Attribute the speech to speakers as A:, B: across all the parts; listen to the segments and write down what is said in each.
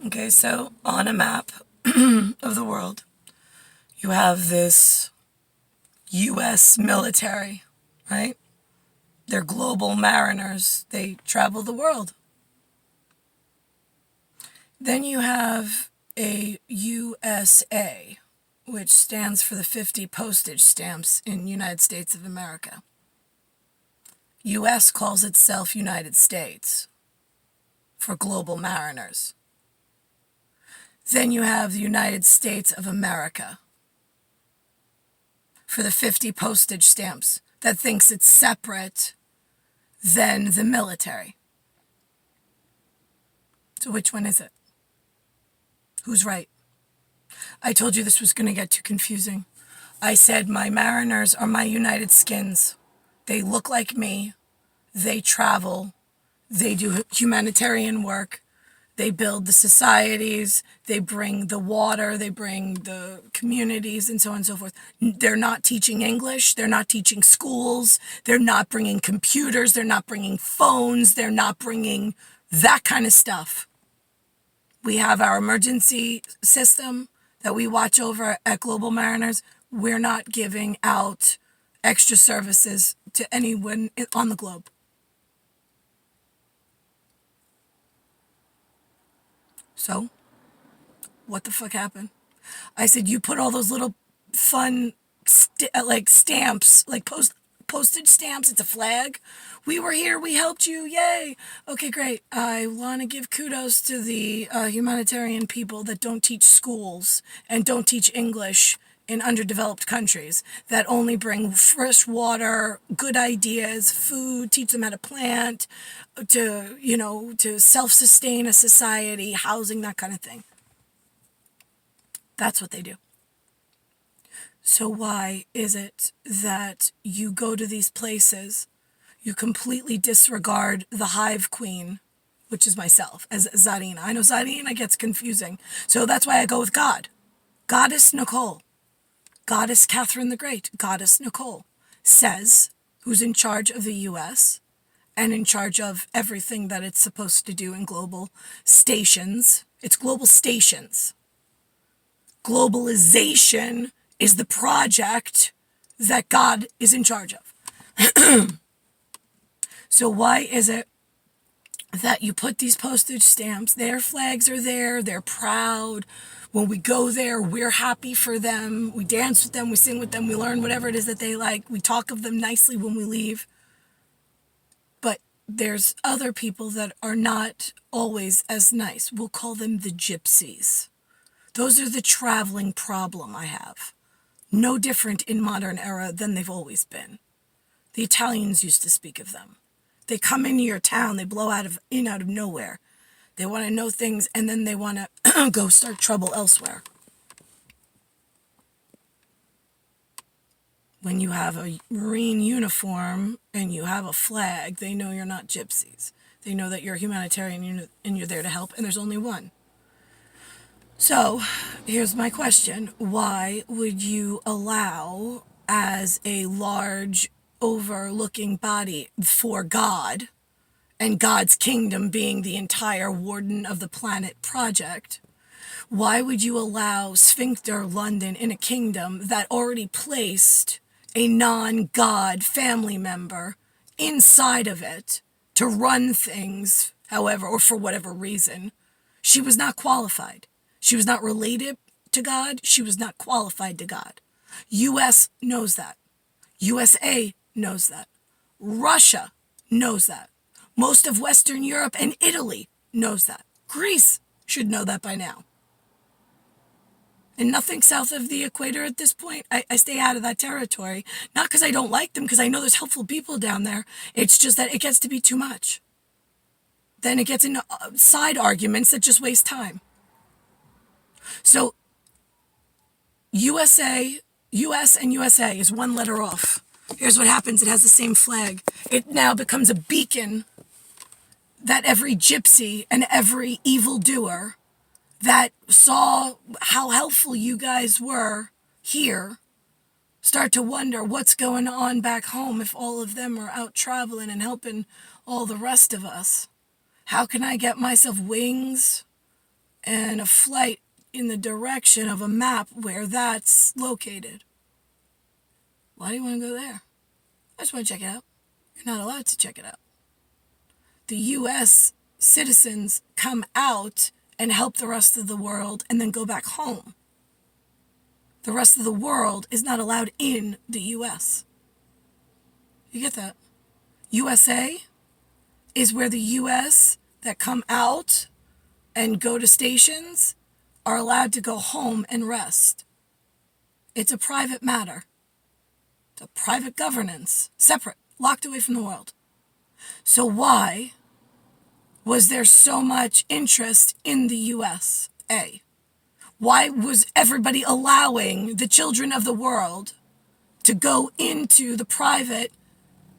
A: Okay, so on a map of the world, you have this U.S. military, right? They're global mariners. They travel the world. Then you have a U.S.A., which stands for the 50 postage stamps in United States of America. U.S. calls itself United States for global mariners. Then you have the United States of America for the 50 postage stamps that thinks it's separate than the military. So which one is it? Who's right? I told you this was going to get too confusing. I said my mariners are my United Skins. They look like me. They travel. They do humanitarian work. They build the societies, they bring the water, they bring the communities, and so on and so forth. They're not teaching English, they're not teaching schools, they're not bringing computers, they're not bringing phones, they're not bringing that kind of stuff. We have our emergency system that we watch over at Global Mariners. We're not giving out extra services to anyone on the globe. So, what the fuck happened? I said, you put all those little fun, stamps, like postage stamps. It's a flag. We were here. We helped you. Yay. Okay, great. I want to give kudos to the humanitarian people that don't teach schools and don't teach English in underdeveloped countries, that only bring fresh water, good ideas, food, teach them how to plant, to self-sustain a society, housing, that kind of thing. That's what they do. So why is it that you go to these places, you completely disregard the hive queen, which is myself, as Czarina? I know Czarina gets confusing, so that's why I go with God. Goddess Nicole. Goddess Catherine the Great, Goddess Nicole, says, who's in charge of the U.S. and in charge of everything that it's supposed to do in global stations. It's global stations. Globalization is the project that God is in charge of. So why is it that you put these postage stamps, their flags are there, they're proud. When we go there, we're happy for them. We dance with them, we sing with them, we learn whatever it is that they like. We talk of them nicely when we leave. But there's other people that are not always as nice. We'll call them the gypsies. Those are the traveling problem I have. No different in modern era than they've always been. The Italians used to speak of them. They come into your town, they blow out of nowhere. They want to know things, and then they want to go start trouble elsewhere. When you have a Marine uniform and you have a flag, they know you're not gypsies. They know that you're a humanitarian and you're there to help, and there's only one. So, here's my question. Why would you allow, as a large overlooking body for God, and God's kingdom being the entire Warden of the Planet project, why would you allow Sphincter London in a kingdom that already placed a non-God family member inside of it to run things, however, or for whatever reason? She was not qualified. She was not related to God. She was not qualified to God. U.S. knows that. U.S.A. knows that. Russia knows that. Most of Western Europe and Italy knows that. Greece should know that by now. And nothing south of the equator at this point. I stay out of that territory. Not because I don't like them, because I know there's helpful people down there. It's just that it gets to be too much. Then it gets into side arguments that just waste time. So, U.S. and U.S.A. is one letter off. Here's what happens. It has the same flag. It now becomes a beacon that every gypsy and every evildoer that saw how helpful you guys were here start to wonder what's going on back home if all of them are out traveling and helping all the rest of us. How can I get myself wings and a flight in the direction of a map where that's located. Why do you want to go there? I just want to check it out. You're not allowed to check it out. The U.S. citizens come out and help the rest of the world and then go back home. The rest of the world is not allowed in the U.S. You get that? U.S.A. is where the U.S. that come out and go to stations are allowed to go home and rest. It's a private matter. It's a private governance, separate, locked away from the world. So why was there so much interest in the U.S.A.? Why was everybody allowing the children of the world to go into the private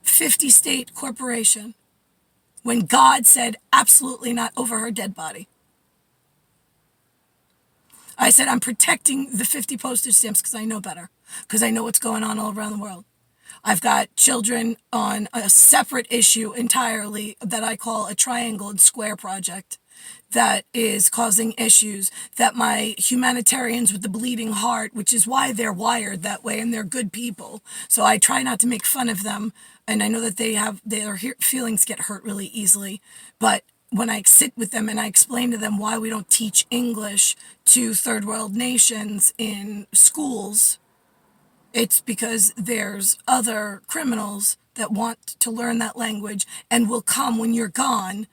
A: 50-state corporation when God said absolutely not over her dead body? I said, I'm protecting the 50 postage stamps because I know better, because I know what's going on all around the world. I've got children on a separate issue entirely that I call a triangle and square project that is causing issues that my humanitarians with the bleeding heart, which is why they're wired that way and they're good people. So I try not to make fun of them. And I know that their feelings get hurt really easily. But when I sit with them and I explain to them why we don't teach English to third world nations in schools, it's because there's other criminals that want to learn that language and will come when you're gone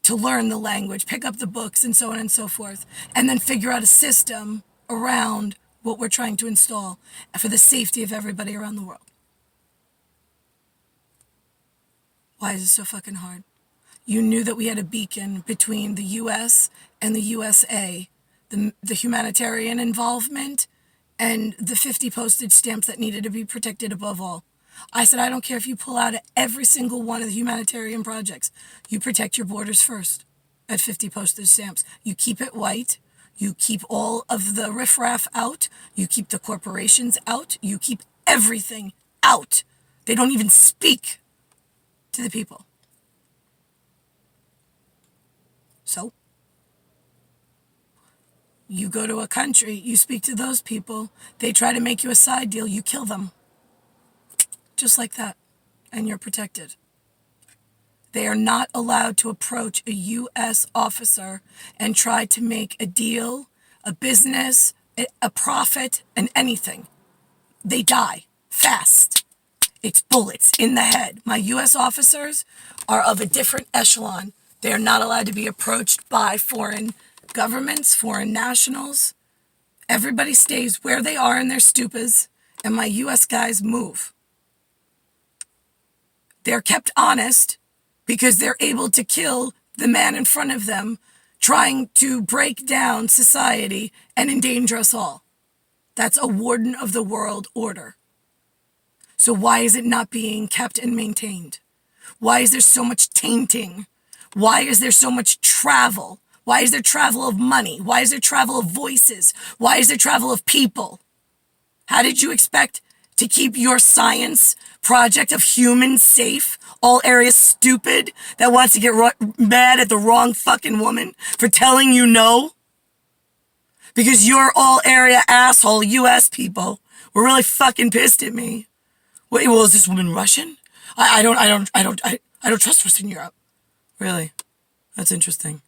A: to learn the language, pick up the books and so on and so forth, and then figure out a system around what we're trying to install for the safety of everybody around the world. Why is it so fucking hard? You knew that we had a beacon between the U.S. and the U.S.A., the humanitarian involvement, and the 50 postage stamps that needed to be protected above all. I said, I don't care if you pull out every single one of the humanitarian projects. You protect your borders first at 50 postage stamps. You keep it white. You keep all of the riffraff out. You keep the corporations out. You keep everything out. They don't even speak to the people. So, you go to a country, you speak to those people, they try to make you a side deal, you kill them. Just like that. And you're protected. They are not allowed to approach a U.S. officer and try to make a deal, a business, a profit, and anything. They die fast. It's bullets in the head. My U.S. officers are of a different echelon. They are not allowed to be approached by foreign governments, foreign nationals. Everybody stays where they are in their stupas, and my U.S. guys move. They're kept honest because they're able to kill the man in front of them trying to break down society and endanger us all. That's a warden of the world order. So why is it not being kept and maintained? Why is there so much tainting? Why is there so much travel? Why is there travel of money? Why is there travel of voices? Why is there travel of people? How did you expect to keep your science project of humans safe? All areas stupid that wants to get mad at the wrong fucking woman for telling you no? Because you're all area asshole US people were really fucking pissed at me. Wait, well, is this woman Russian? I don't trust Western Europe. Really? That's interesting.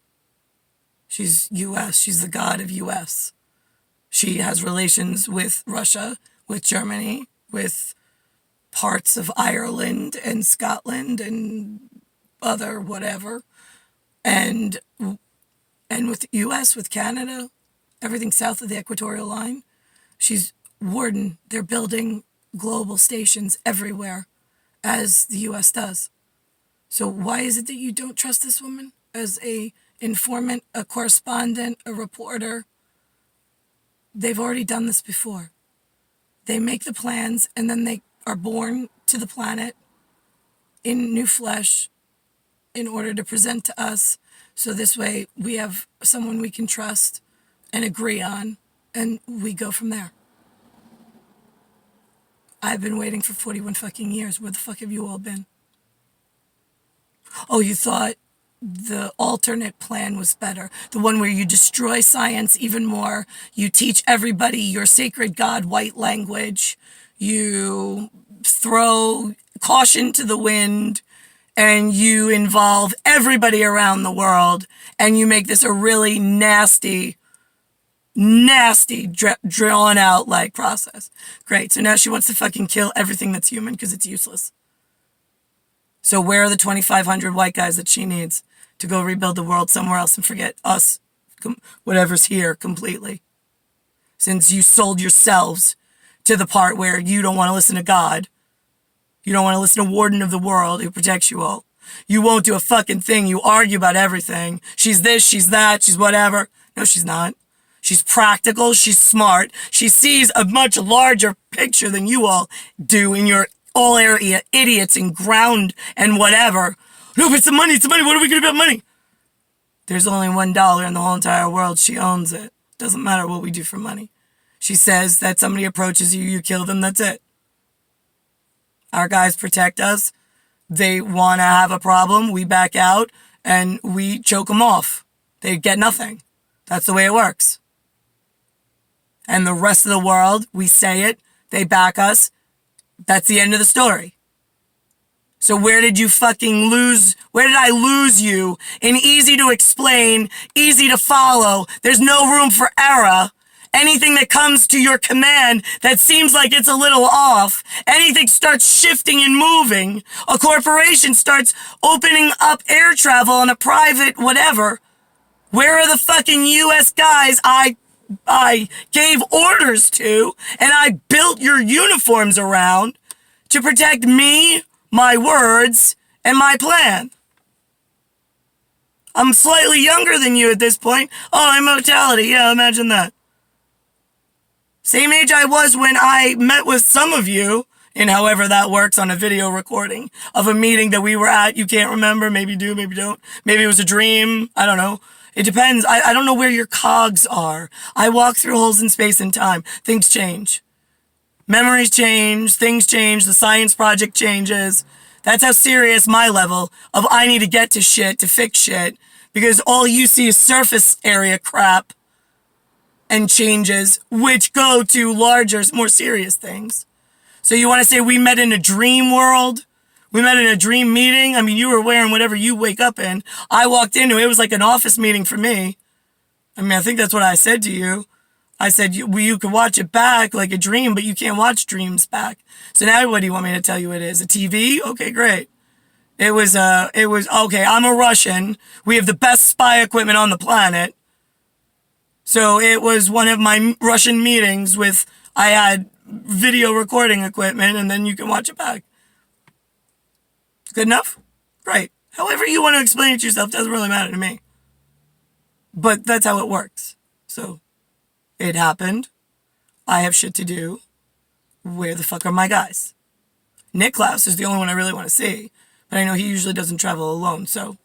A: She's US. She's the god of US. She has relations with Russia, with Germany, with parts of Ireland and Scotland and other whatever. And with the US, with Canada, everything south of the equatorial line. She's warden. They're building global stations everywhere, as the US does. So why is it that you don't trust this woman as a informant, a correspondent, a reporter? They've already done this before. They make the plans and then they are born to the planet in new flesh in order to present to us. So this way we have someone we can trust and agree on, and we go from there. I've been waiting for 41 fucking years. Where the fuck have you all been? Oh, you thought the alternate plan was better. The one where you destroy science even more. You teach everybody your sacred God white language. You throw caution to the wind, and you involve everybody around the world, and you make this a really nasty, drawn out like process. Great. So now she wants to fucking kill everything that's human because it's useless. So where are the 2,500 white guys that she needs to go rebuild the world somewhere else and forget us, whatever's here, completely? Since you sold yourselves to the part where you don't want to listen to God. You don't want to listen to Warden of the World who protects you all. You won't do a fucking thing. You argue about everything. She's this, she's that, she's whatever. No, she's not. She's practical. She's smart. She sees a much larger picture than you all do in your all area idiots and ground and whatever. No, but it's the money. It's the money. What are we going to do about money? There's only $1 in the whole entire world. She owns it. Doesn't matter what we do for money. She says that somebody approaches you, you kill them. That's it. Our guys protect us. They want to have a problem. We back out and we choke them off. They get nothing. That's the way it works. And the rest of the world, we say it. They back us. That's the end of the story. So where did you fucking lose? Where did I lose you? In easy to explain, easy to follow. There's no room for error. Anything that comes to your command that seems like it's a little off, anything starts shifting and moving, a corporation starts opening up air travel on a private whatever, where are the fucking U.S. guys I gave orders to and I built your uniforms around to protect me, my words, and my plan? I'm slightly younger than you at this point. Oh, immortality. Yeah, imagine that. Same age I was when I met with some of you, and however that works on a video recording of a meeting that we were at. You can't remember. Maybe do, maybe don't. Maybe it was a dream. I don't know. It depends. I don't know where your cogs are. I walk through holes in space and time. Things change. Memories change. Things change. The science project changes. That's how serious my level of I need to get to shit to fix shit, because all you see is surface area crap and changes, which go to larger, more serious things. So you want to say we met in a dream world? We met in a dream meeting? I mean, you were wearing whatever you wake up in. I walked into it. It was like an office meeting for me. I mean, I think that's what I said to you. I said, you could watch it back like a dream, but you can't watch dreams back. So now what do you want me to tell you it is? A TV? Okay, great. It was, okay, I'm a Russian. We have the best spy equipment on the planet. So it was one of my Russian meetings with, I had video recording equipment, and then you can watch it back. Good enough? Great. However you want to explain it to yourself doesn't really matter to me. But that's how it works. So it happened. I have shit to do. Where the fuck are my guys? Nick Klaus is the only one I really want to see. But I know he usually doesn't travel alone, so